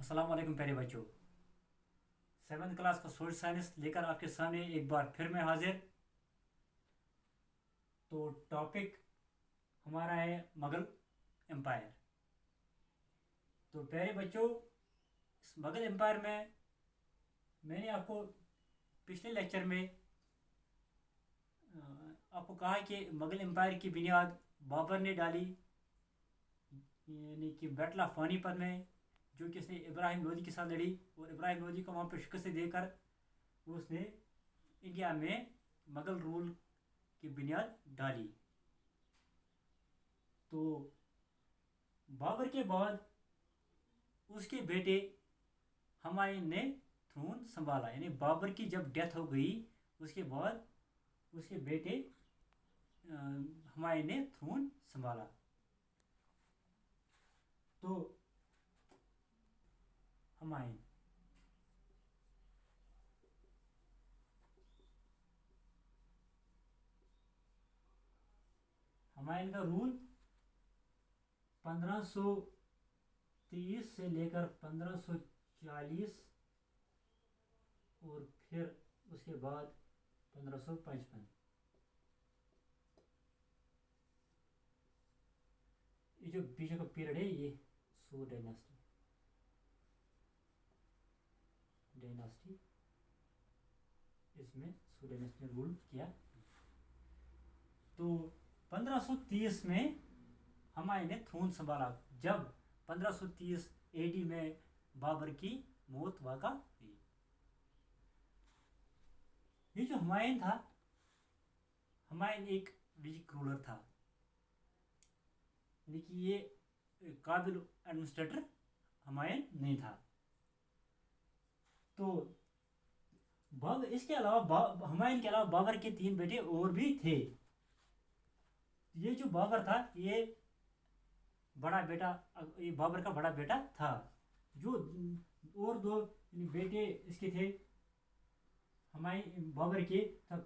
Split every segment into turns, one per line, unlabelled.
अस्सलाम वालेकुम प्यारे बच्चों। सेवन्थ क्लास का सोशल साइंस लेकर आपके सामने एक बार फिर मैं हाजिर। तो टॉपिक हमारा है मुगल एम्पायर। तो प्यारे बच्चों, इस मुगल एम्पायर में मैंने आपको पिछले लेक्चर में आपको कहा कि मुगल एम्पायर की बुनियाद बाबर ने डाली, यानी कि बैटल ऑफ पानीपत में, जो कि उसने इब्राहिम लोदी के साथ लड़ी और इब्राहिम लोदी को वहाँ पर शिकस्त देकर उसने इंडिया में मुगल रूल की बुनियाद डाली। तो बाबर के बाद उसके बेटे हुमायूं ने थ्रोन संभाला, यानी बाबर की जब डेथ हो गई उसके बाद उसके बेटे हुमायूं ने थ्रोन संभाला। तो हुमायूं हुमायूं का रूल 1530 से लेकर 1540 और फिर उसके बाद 1555। ये जो बीच का पीरियड है ये सू डायनास्टी इसमें सू डायनास्टी ने रूल किया। तो 1530 में हुमायूं ने थ्रोन संभाला, जब 1530 एडी में बाबर की मौत वाक़ा हुई। ये जो हुमायूं था, हुमायूं एक वीक रूलर था, यानी कि ये काबिल एडमिनिस्ट्रेटर हुमायूं नहीं था। तो इसके अलावा हुमायूं के अलावा बाबर के 3 बेटे और भी थे। ये जो बाबर था ये बड़ा बेटा, ये बाबर का बड़ा बेटा था। जो और 2 बेटे इसके थे हुमायूं बाबर के, था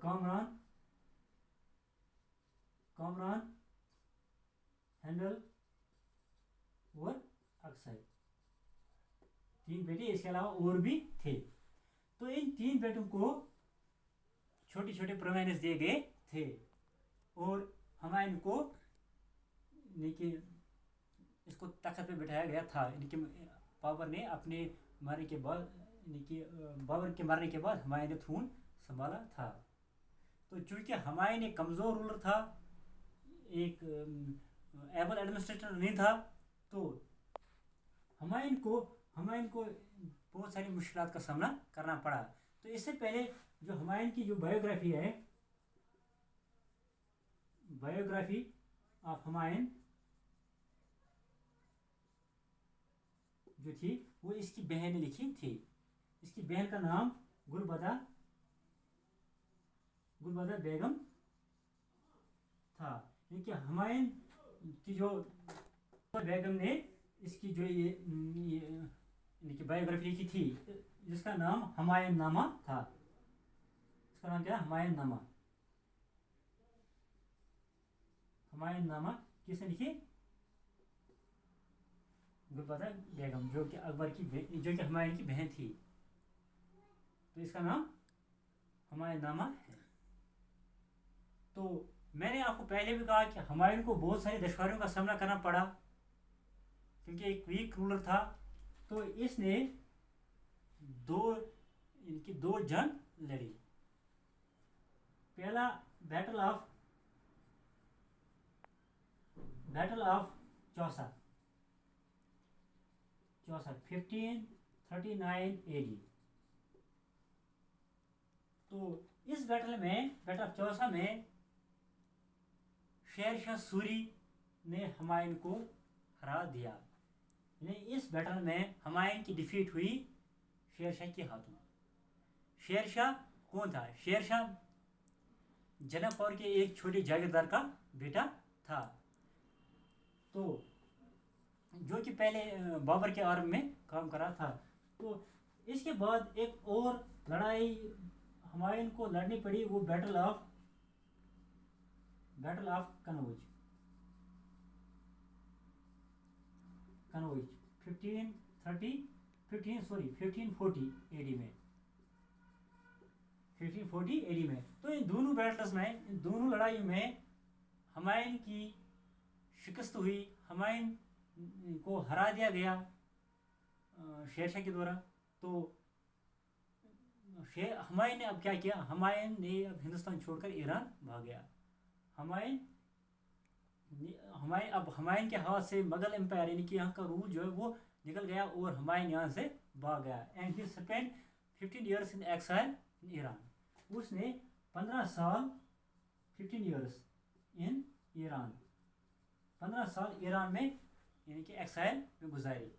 कामरान हैंडल और अक्सर। 3 बेटे, इसके अलावा और भी थे। तो इन 3 बेटों को छोटे छोटे प्रोविंस दिए गए थे और हुमायूं को इसको तख्त पे बिठाया गया था। यानी कि बाबर ने अपने मरने के बाद, यानी कि बाबर के मरने के बाद हुमायूं ने थ्रोन संभाला था। तो चूंकि हुमायूं एक कमज़ोर रूलर था, एक एबल एडमिनिस्ट्रेटर नहीं था, तो हुमायूं को बहुत सारी मुश्किलात का सामना करना पड़ा। तो इससे पहले जो हुमायूं की जो बायोग्राफी है, बायोग्राफी ऑफ हुमायूं जो थी वो इसकी बहन ने लिखी थी। इसकी बहन का नाम गुलबदर बेगम था। क्योंकि हुमायूं की जो बेगम ने इसकी जो ये बायोग्राफी लिखी थी, जिसका नाम हुमायूं नामा था। इसका नाम क्या? हुमायूं नामा किसने लिखी? गुलबदर बेगम, जो कि हुमायूं की बहन थी। तो इसका नाम हुमायूं नामा है। तो मैंने आपको पहले भी कहा कि हुमायूं को बहुत सारी दुश्वारियों का सामना करना पड़ा, क्योंकि एक वीक रूलर था। तो इसने इनकी 2 जंग लड़ी। पहला बैटल ऑफ चौसा 1539 एडी। तो इस बैटल ऑफ चौसा में शेरशाह सूरी ने हुमायूं को हरा दिया। इस बैटल में हुमायूं की डिफीट हुई शेरशाह के हाथों। शेरशाह कौन था? शेरशाह जनकपुर के एक छोटे जागीरदार का बेटा था, तो जो कि पहले बाबर के आर्मी में काम कर रहा था। तो इसके बाद एक और लड़ाई हुमायूं को लड़नी पड़ी, वो बैटल ऑफ कनौज 1535 1540 एडी में, 1540 एडी में। तो इन दोनों बैटल्स में, इन दोनों लड़ाइयों में हुमायूं की शिकस्त हुई, हुमायूं को हरा दिया गया शेरशाह के द्वारा। तो हुमायूं ने अब क्या किया, हुमायूं ने अब हिंदुस्तान छोड़कर ईरान भाग गया। हुमायूं के हाथ से मुगल एम्पायर यानी कि यहाँ का रूल जो है वो निकल गया और हुमायूं यहाँ से भाग गया। And he spend 15 years in exile in Iran. उसने 15 साल 15 years इन ईरान, 15 साल ईरान में यानी कि एक्साइल में गुजारी।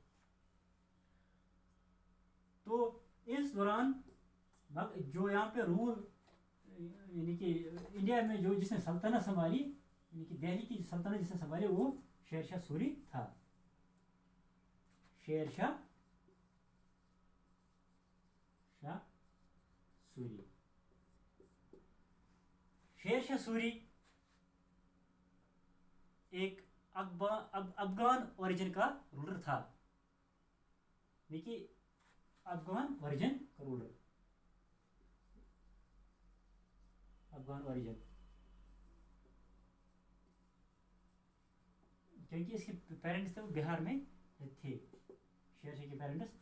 तो इस दौरान जो यहाँ पे रूल यानी कि इंडिया में जो जिसने सल्तनत संभाली, यानी कि दिल्ली की सल्तनत जिसने संभाली, वो शेरशाह सूरी था। शेरशाह सूरी। शेरशाह सूरी एक अफगान ओरिजिन का रूलर था, देखिए अफगान ओरिजिन का रूलर, अफगान ओरिजिन, क्योंकि इसके पेरेंट्स थे वो बिहार में थे, शेरशाह के पेरेंट्स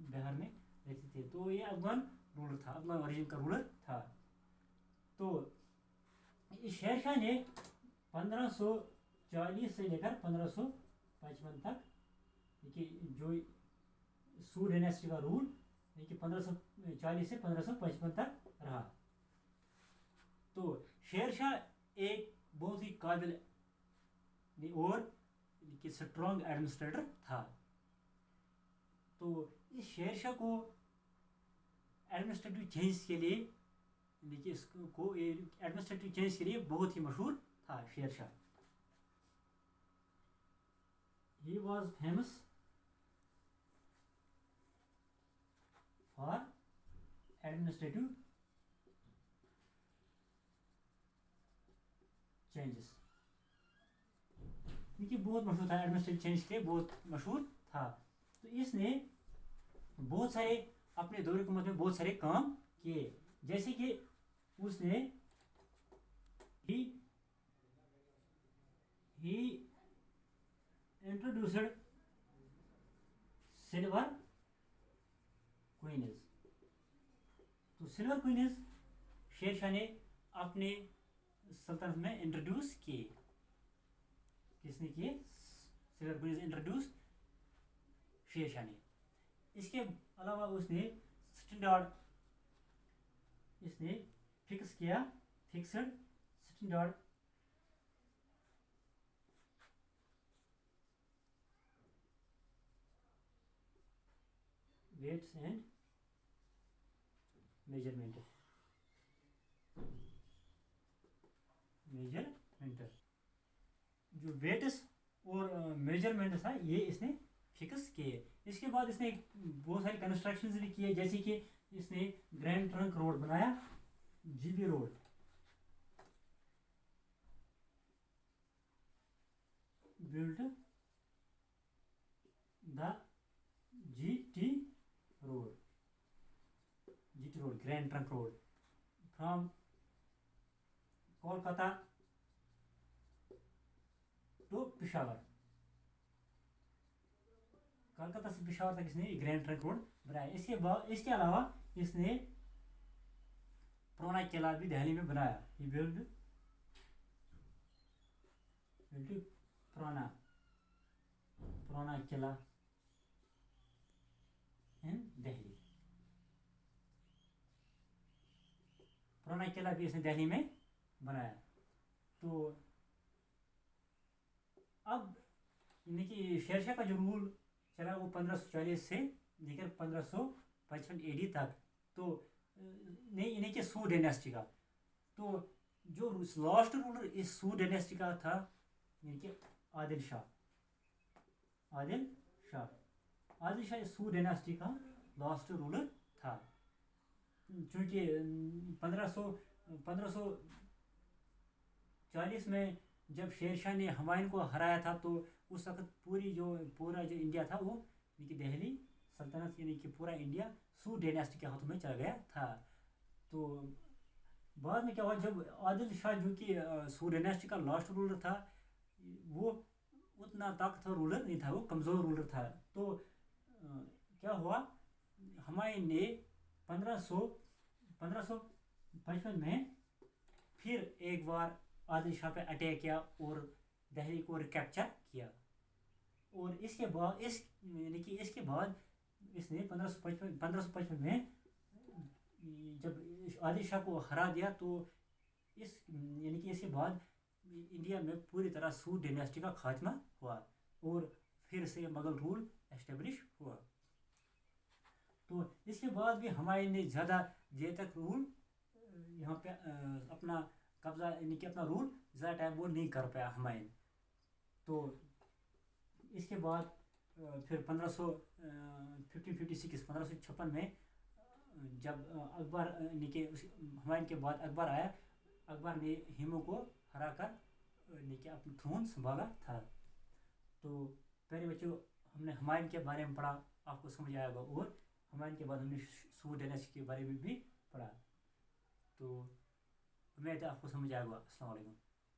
बिहार में रहते थे। तो ये अफगान रूलर था, अफगान ओरिजिन का रूलर था। तो इस शेरशाह ने 1540 से लेकर 1555 तक, देखिए जो सूर डायनेस्टी का रूल देखिए 1540 से 1555 तक रहा। तो शेरशाह एक बहुत ही काबिल और स्ट्रॉन्ग एडमिनिस्ट्रेटर था। तो इस शेरशाह को एडमिनिस्ट्रेटिव चेंज के लिए, देखिए इसको एडमिनिस्ट्रेटिव चेंज के लिए बहुत ही मशहूर था Shershah. He was famous for administrative changes, देखिए बहुत मशहूर था, एडमिनिस्ट्रेटिव चेंज के बहुत मशहूर था। तो इसने बहुत सारे अपने दौर हुकूमत में बहुत सारे काम किए, जैसे कि उसने ही इंट्रोड्यूस्ड सिल्वर क्वीनेज। तो सिल्वर क्वीनेज शेरशाह ने अपने सल्तनत में इंट्रोड्यूस किए। किसने किए? सिल्वर क्वीनेज इंट्रोड्यूस शेरशाह ने। इसके अलावा उसने स्टैंडर्ड इसने फिक्स किया, fixed standard weights and measurement, जो वेट्स और मेजरमेंट था ये इसने फिक्स किए। इसके बाद इसने बहुत सारी कंस्ट्रक्शंस भी किए, जैसे कि इसने ग्रैंड ट्रंक रोड बनाया, GB road, built the GT road, grand trunk road from Kolkata to Peshawar, Kolkata से पिशावर तक इसने ग्रैंड ट्रंक रोड बनाया। इसके अलावा इसने पुराना किला भी दिल्ली में बनाया। ही बिल्ड पुराना किला इन दिल्ली, पुराना किला भी इसने दिल्ली में बनाया। तो अब यानी कि शेरशाह का जो रूल चला वो 1540 से लेकर 1555 एडी तक, तो नहीं यानी कि सूर डायनेस्टी का। तो जो लास्ट रूलर इस सूर डायनेस्टी का था यानी कि आदिल शाह इस सूर डायनेस्टी का लास्ट रूलर था। चूँकि 1540 में जब शेरशाह ने हुमायूं को हराया था, तो उस वक्त पूरा जो इंडिया था वो दिल्ली सल्तनत सल्तनत यानी कि पूरा इंडिया सूद डायनेस्टी के हाथों में चला गया था। तो बाद में क्या हुआ, जब आदिल शाह जो कि सूद डायनेस्टी का लास्ट रूलर था, वो उतना ताकतवर रूलर नहीं था, वो कमज़ोर रूलर था। तो क्या हुआ, हुमायूं ने 1555 में फिर एक बार आदिल शाह पे अटैक किया और दिल्ली को रिकैप्चर किया। और इसके बाद यानी कि इसके बाद इसने 1555 में जब आदिल शाह को हरा दिया, तो यानी कि इसके बाद इंडिया में पूरी तरह सूद डायनेस्टी का खात्मा हुआ और फिर से मुगल रूल एस्टेब्लिश हुआ। तो इसके बाद भी हुमायूं ने ज़्यादा देर तक रूल यहाँ पे अपना कब्जा यानी कि अपना रूल ज़्यादा टाइम वो नहीं कर पाया हुमायूं। तो इसके बाद फिर 1556 में जब अकबर यानी कि हुमायूं के बाद अकबर आया, अकबर ने हिमू को हरा कर यानी कि अपना थ्रोन संभाला था। तो पहले बच्चों हमने हुमायूं के बारे में पढ़ा, आपको समझ आया होगा, और हुमायूं के बाद हमने सूद डायनेस्टी के बारे में भी पढ़ा। तो उम्मीद है आपको समझ आया होगा। अस्सलाम वालेकुम।